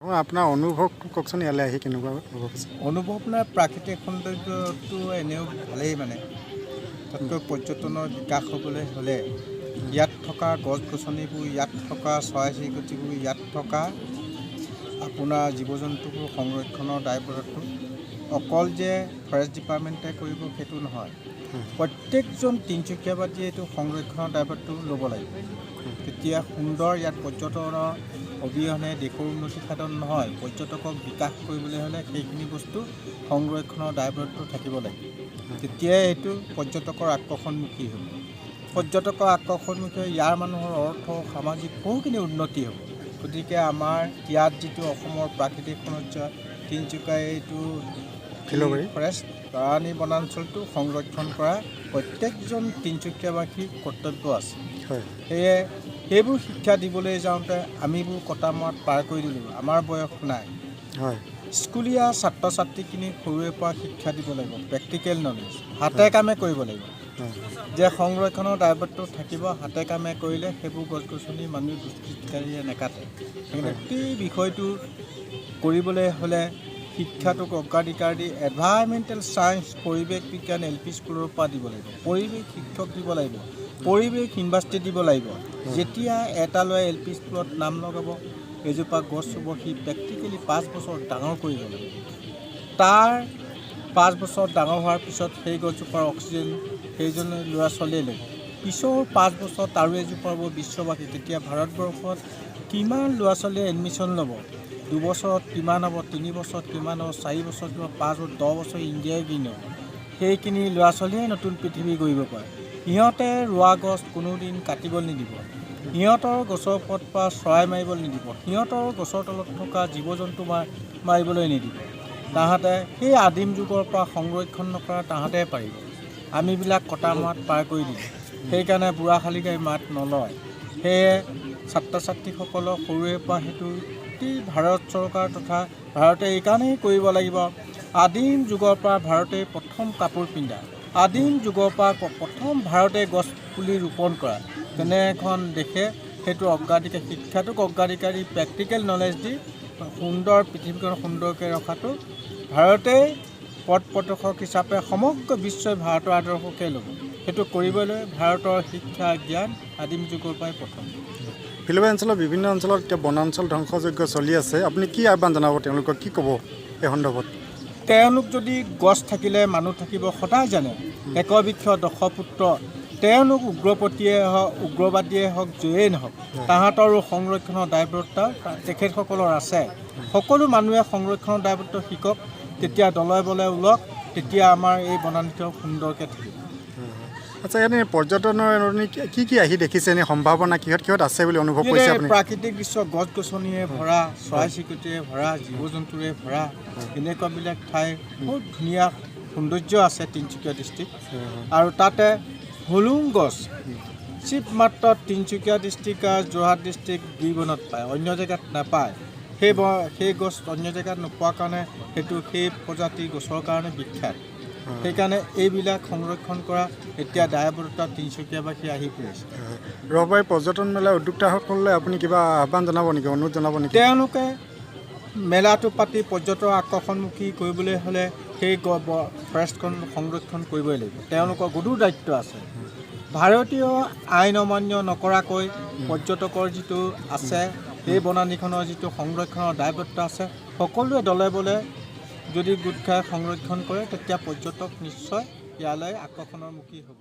আপোনাৰ অনুভৱটো কওকচোন, ইয়ালৈ আহি কেনেকুৱা অনুভৱ আছে? অনুভৱ নাই, প্ৰাকৃতিক সৌন্দৰ্যটো এনেও ভালেই মানে। তাতকৈ পৰ্যটনৰ বিকাশ হ'বলৈ হ'লে ইয়াত থকা গছ গছনিবোৰ, ইয়াত থকা চৰাই চিৰিকটিবোৰ, ইয়াত থকা আপোনাৰ জীৱ জন্তুবোৰ সংৰক্ষণৰ দায়বদ্ধটো অকল যে ফৰেষ্ট ডিপাৰ্টমেণ্টে কৰিব সেইটো নহয়, প্ৰত্যেকজন তিনিচুকীয়াবাসীয়ে এইটো সংৰক্ষণৰ দায়িত্বটো ল'ব লাগিব। তেতিয়া সুন্দৰ ইয়াত পৰ্যটনৰ অবিহনে দেশৰ উন্নতি সাধন নহয়। পৰ্যটকক বিকাশ কৰিবলৈ হ'লে সেইখিনি বস্তু সংৰক্ষণৰ দায়বদ্ধ থাকিব লাগিব। তেতিয়াই এইটো পৰ্যটকৰ আকৰ্ষণমুখী হ'ব। পৰ্যটকৰ আকৰ্ষণমুখী ইয়াৰ মানুহৰ অৰ্থ সামাজিক বহুখিনি উন্নতি হ'ব। গতিকে আমাৰ ইয়াত যিটো অসমৰ প্ৰাকৃতিক সৌন্দৰ্য তিনিচুকীয়া এইটো ফৰেষ্ট বাৰানী বনাঞ্চলটো সংৰক্ষণ কৰা প্ৰত্যেকজন তিনিচুকীয়াবাসীৰ কৰ্তব্য আছে। সেয়ে সেইবোৰ শিক্ষা দিবলৈ যাওঁতে আমিবোৰ কটা মৰাত পাৰ কৰি দিলোঁ। আমাৰ বয়স নাই। স্কুলীয়া ছাত্ৰ ছাত্ৰীখিনিক সৰুৰে পৰা শিক্ষা দিব লাগিব, প্ৰেক্টিকেল নলেজ, হাতে কামে কৰিব লাগিব। যে সংৰক্ষণৰ দায়বদ্ধ থাকিব, হাতে কামে কৰিলে সেইবোৰ গছ গছনি মানুহে দুষ্কৃতিকাৰীয়ে নেকাটে। সেই বিষয়টো কৰিবলৈ হ'লে শিক্ষাটোক অগ্ৰাধিকাৰ দি এনভাইৰমেণ্টেল ছায়েন্স, পৰিৱেশ বিজ্ঞান LP স্কুলৰ পৰা দিব লাগিব, পৰিৱেশ শিক্ষক দিব লাগিব, পৰিৱেশ ইউনিভাৰ্চিটি দিব লাগিব। যেতিয়া এটা ল'ৰাই LP স্কুলত নাম লগাব, এজোপা গছ ৰুব, সি প্ৰেক্টিকেলি 5 বছৰ ডাঙৰ কৰিব লাগিব। তাৰ 5 বছৰ ডাঙৰ হোৱাৰ পিছত সেই গছজোপাৰ অক্সিজেন সেইজনে ল'ৰা ছোৱালীয়ে ল'ব। পিছৰ 5 বছৰত আৰু এজোপা হ'ব বিশ্ববাসী। তেতিয়া ভাৰতবৰ্ষত কিমান ল'ৰা ছোৱালীয়ে এডমিশ্যন ল'ব, 2 বছৰত কিমান হ'ব, 3 বছৰত কিমান হ'ব, 4 বছৰত কিমান, 5 বছৰ, 10 বছৰ ইণ্ডিয়াই গেইন হ'ব। সেইখিনি ল'ৰা ছোৱালীয়ে নতুন পৃথিৱী গঢ়িব পাৰে। সিহঁতে ৰোৱা গছ কোনোদিন কাটিব নিদিব, সিহঁতৰ গছৰ ওপৰত পৰা চৰাই মাৰিবলৈ নিদিব, সিহঁতৰ গছৰ তলত থকা জীৱ জন্তু মাৰিবলৈ নিদিব। তাহাঁতে সেই আদিম যুগৰ পৰা সংৰক্ষণ নকৰা তাহাঁতে পাৰিব। আমিবিলাক কটা মৰাত পাৰ কৰি দিলোঁ। সেইকাৰণে বুঢ়া শালিকাই মাত নলয়। সেয়ে ছাত্ৰ ছাত্ৰীসকলক সৰুৰে পৰা সেইটো ভাৰত চৰকাৰ তথা ভাৰতে এইকাৰণেই কৰিব লাগিব। আদিম যুগৰ পৰা ভাৰতে প্ৰথম কাপোৰ পিন্ধা, আদিম যুগৰ পৰা প্ৰথম ভাৰতে গছ পুলি ৰোপণ কৰা, তেনে এখন দেশে সেইটো অগ্ৰাধিকাৰ, শিক্ষাটোক অগ্ৰাধিকাৰ দি প্ৰেক্টিকেল নলেজ দি সুন্দৰ পৃথিৱীখন সুন্দৰকৈ ৰখাটো ভাৰতেই পথ প্ৰদৰ্শক হিচাপে সমগ্ৰ বিশ্বই ভাৰতৰ আদৰ্শকে ল'ব। সেইটো কৰিবলৈ ভাৰতৰ শিক্ষা জ্ঞান আদিম যুগৰ পৰাই প্ৰথম। ফিলবাৰী অঞ্চলৰ বিভিন্ন অঞ্চলত এতিয়া বনাঞ্চল ধ্বংসযজ্ঞ চলি আছে। আপুনি কি আহ্বান জনাব তেওঁলোকক, কি ক'ব এই সন্দৰ্ভত? তেওঁলোক যদি গছ থাকিলে মানুহ থাকিব সদায় জানে। একবৃক্ষ দশপুত্ৰ, তেওঁলোক উগ্ৰপন্থীয়ে হওক, উগ্ৰবাদীয়ে হওক, যিয়েই নহওক, তাহাঁতৰো সংৰক্ষণৰ দায়বদ্ধ তেখেতসকলৰ আছে। সকলো মানুহে সংৰক্ষণৰ দায়বদ্ধ শিকক, তেতিয়া দলে বলে ওলক, তেতিয়া আমাৰ এই বনাঞ্চল সুন্দৰকৈ থাকিব। আচ্ছা, এনেই পৰ্যটনৰ কি কি আহি দেখিছে, এনেই সম্ভাৱনা কিহত আছে বুলি অনুভৱ কৰিছে আপুনি? প্ৰাকৃতিক দৃশ্য, গছ গছনিৰে ভৰা, চৰাই চিৰিকটিৰে ভৰা, জীৱ জন্তুৰে ভৰা, এনেকুৱাবিলাক ঠাই বহুত ধুনীয়া সৌন্দৰ্য আছে তিনিচুকীয়া ডিষ্ট্ৰিক্ট। আৰু তাতে হুলুং গছ চিপ মাত্ৰ তিনিচুকীয়া ডিষ্ট্ৰিক্ট আৰু যোৰহাট ডিষ্ট্ৰিক্ট গিৰিবনত পায়, অন্য জেগাত নাপায়। সেই গছ অন্য জেগাত নোপোৱাৰ কাৰণে সেইটো সেই প্ৰজাতিৰ গছৰ কাৰণে বিখ্যাত। সেইকাৰণে এইবিলাক সংৰক্ষণ কৰা এতিয়া দায়বদ্ধতা তিনিচুকীয়াবাসী আহি পৰিছে। ৰবাৰী পৰ্যটন মেলা উদ্যোক্তাসকললৈ আপুনি কিবা আহ্বান জনাব নেকি, অনুৰোধ জনাব নেকি? তেওঁলোকে মেলাটো পাতি পৰ্যটক আকৰ্ষণমুখী কৰিবলৈ হ'লে সেই ফৰেষ্টখন সংৰক্ষণ কৰিবই লাগিব। তেওঁলোকৰ গধুৰ দায়িত্ব আছে। ভাৰতীয় আইন অমান্য নকৰাকৈ পৰ্যটকৰ যিটো আছে, এই বনানীখনৰ যিটো সংৰক্ষণৰ দায়বদ্ধ আছে, সকলোৱে দলে বলে যদি গোট খাই সংৰক্ষণ কৰে, তেতিয়া পৰ্যটক নিশ্চয় ইয়ালৈ আকৰ্ষণৰ মুখী হ'ব।